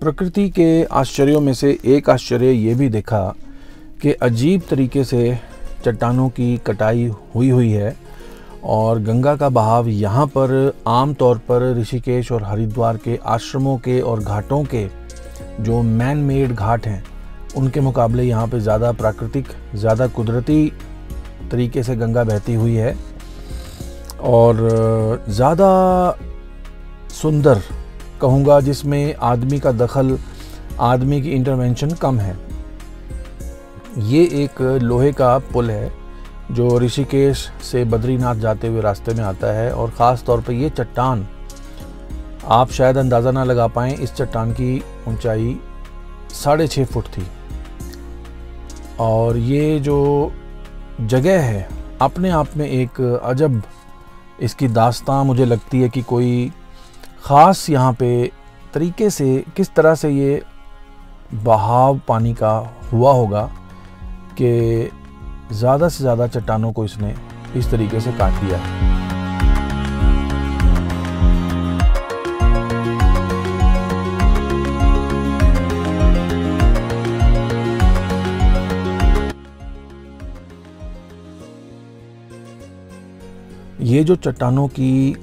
प्रकृति के आश्चर्यों में से एक आश्चर्य ये भी देखा कि अजीब तरीके से चट्टानों की कटाई हुई है और गंगा का बहाव यहाँ पर आम तौर पर ऋषिकेश और हरिद्वार के आश्रमों के और घाटों के जो मैन मेड घाट हैं उनके मुकाबले यहाँ पे ज़्यादा प्राकृतिक, ज़्यादा कुदरती तरीके से गंगा बहती हुई है और ज़्यादा सुंदर कहूँगा, जिसमें आदमी का दखल, आदमी की इंटरवेंशन कम है। ये एक लोहे का पुल है जो ऋषिकेश से बद्रीनाथ जाते हुए रास्ते में आता है और ख़ास तौर पर ये चट्टान, आप शायद अंदाज़ा ना लगा पाएँ, इस चट्टान की ऊंचाई 6.5 फुट थी और ये जो जगह है अपने आप में एक अजब इसकी दास्तां मुझे लगती है कि कोई ख़ास यहाँ पे तरीके से किस तरह से ये बहाव पानी का हुआ होगा कि ज़्यादा से ज़्यादा चट्टानों को इसने इस तरीके से काट दिया है। ये जो चट्टानों की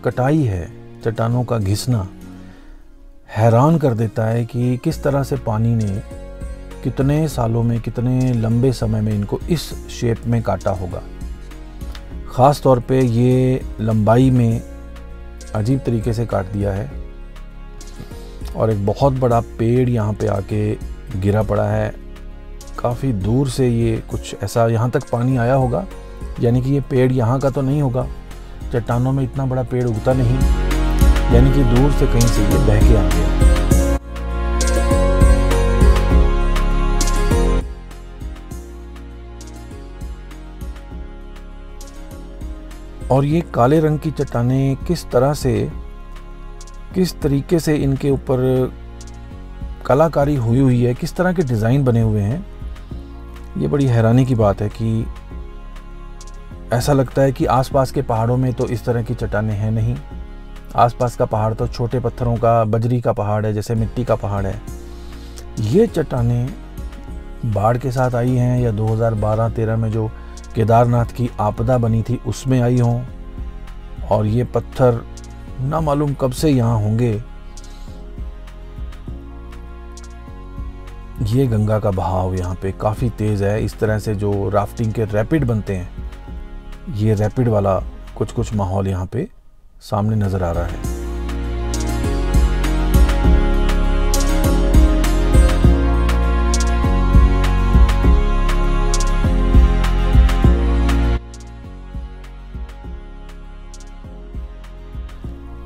कटाई है, चट्टानों का घिसना हैरान कर देता है कि किस तरह से पानी ने कितने सालों में, कितने लंबे समय में इनको इस शेप में काटा होगा। ख़ास तौर पे ये लंबाई में अजीब तरीके से काट दिया है और एक बहुत बड़ा पेड़ यहाँ पे आके गिरा पड़ा है। काफ़ी दूर से ये कुछ ऐसा यहाँ तक पानी आया होगा, यानी कि ये पेड़ यहाँ का तो नहीं होगा, चट्टानों में इतना बड़ा पेड़ उगता नहीं, यानी कि दूर से कहीं से ये बह के आ गया। और ये काले रंग की चट्टानें किस तरह से, किस तरीके से इनके ऊपर कलाकारी हुई है, किस तरह के डिज़ाइन बने हुए हैं, ये बड़ी हैरानी की बात है कि ऐसा लगता है कि आसपास के पहाड़ों में तो इस तरह की चट्टानें हैं नहीं। आसपास का पहाड़ तो छोटे पत्थरों का, बजरी का पहाड़ है, जैसे मिट्टी का पहाड़ है। ये चट्टानें बाढ़ के साथ आई हैं या 2012-13 में जो केदारनाथ की आपदा बनी थी उसमें आई हों, और ये पत्थर ना मालूम कब से यहाँ होंगे। ये गंगा का बहाव यहाँ पे काफ़ी तेज़ है। इस तरह से जो राफ्टिंग के रैपिड बनते हैं, ये रैपिड वाला कुछ माहौल यहाँ पे सामने नज़र आ रहा है।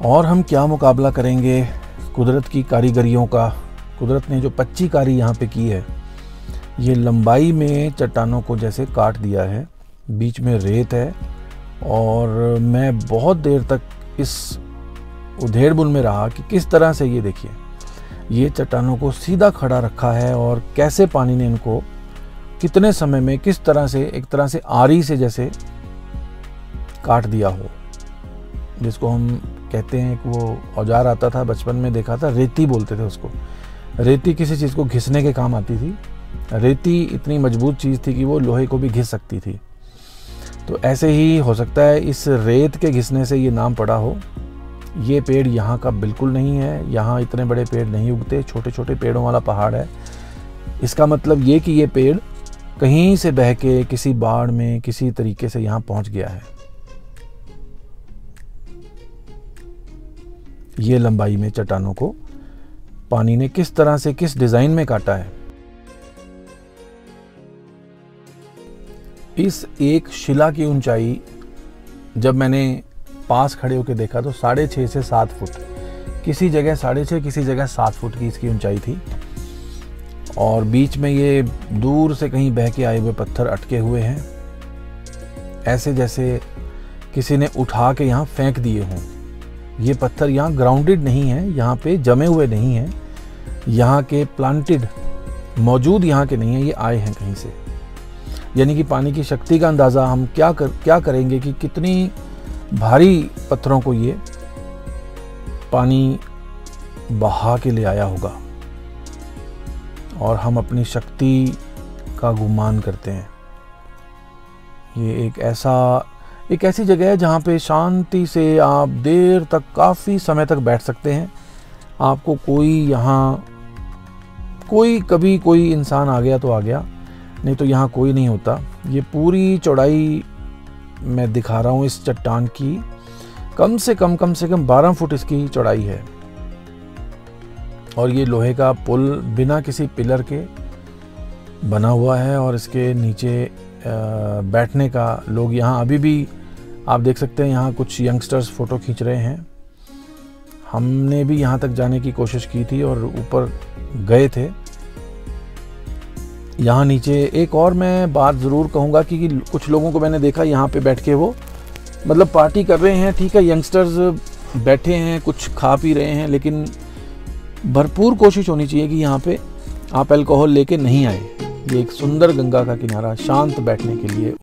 और हम क्या मुकाबला करेंगे कुदरत की कारीगरियों का। कुदरत ने जो 25 कारी यहाँ पे की है, ये लंबाई में चट्टानों को जैसे काट दिया है, बीच में रेत है और मैं बहुत देर तक इस उधेड़बुन में रहा कि किस तरह से, ये देखिए, ये चट्टानों को सीधा खड़ा रखा है और कैसे पानी ने इनको कितने समय में किस तरह से, एक तरह से आरी से जैसे काट दिया हो, जिसको हम कहते हैं कि वो औजार आता था, बचपन में देखा था, रेती बोलते थे उसको। रेती किसी चीज़ को घिसने के काम आती थी। रेती इतनी मजबूत चीज़ थी कि वो लोहे को भी घिस सकती थी। तो ऐसे ही हो सकता है इस रेत के घिसने से ये नाम पड़ा हो। ये पेड़ यहाँ का बिल्कुल नहीं है, यहाँ इतने बड़े पेड़ नहीं उगते, छोटे छोटे पेड़ों वाला पहाड़ है। इसका मतलब ये कि ये पेड़ कहीं से बह के किसी बाढ़ में किसी तरीके से यहाँ पहुँच गया है। ये लंबाई में चट्टानों को पानी ने किस तरह से, किस डिज़ाइन में काटा है। इस एक शिला की ऊंचाई जब मैंने पास खड़े होकर देखा तो 6.5 से 7 फुट, किसी जगह 6.5, किसी जगह 7 फुट की इसकी ऊंचाई थी और बीच में ये दूर से कहीं बह के आए हुए पत्थर अटके हुए हैं, ऐसे जैसे किसी ने उठा के यहाँ फेंक दिए हों। ये पत्थर यहाँ ग्राउंडेड नहीं है, यहाँ पे जमे हुए नहीं हैं, यहाँ के प्लांटेड मौजूद यहाँ के नहीं है, ये आए हैं कहीं से। यानी कि पानी की शक्ति का अंदाज़ा हम क्या करेंगे कि कितनी भारी पत्थरों को ये पानी बहा के ले आया होगा और हम अपनी शक्ति का गुमान करते हैं। ये एक ऐसी जगह है जहाँ पे शांति से आप देर तक, काफ़ी समय तक बैठ सकते हैं। आपको कभी कोई इंसान आ गया तो आ गया, नहीं तो यहाँ कोई नहीं होता। ये पूरी चौड़ाई मैं दिखा रहा हूँ इस चट्टान की, कम से कम 12 फुट इसकी चौड़ाई है। और ये लोहे का पुल बिना किसी पिलर के बना हुआ है और इसके नीचे बैठने का, लोग यहाँ अभी भी आप देख सकते हैं, यहाँ कुछ यंगस्टर्स फ़ोटो खींच रहे हैं। हमने भी यहाँ तक जाने की कोशिश की थी और ऊपर गए थे। यहाँ नीचे एक और मैं बात ज़रूर कहूँगा कि कुछ लोगों को मैंने देखा यहाँ पे बैठ के वो मतलब पार्टी कर रहे हैं। ठीक है, यंगस्टर्स बैठे हैं, कुछ खा पी रहे हैं, लेकिन भरपूर कोशिश होनी चाहिए कि यहाँ पे आप अल्कोहल लेके नहीं आए। ये एक सुंदर गंगा का किनारा शांत बैठने के लिए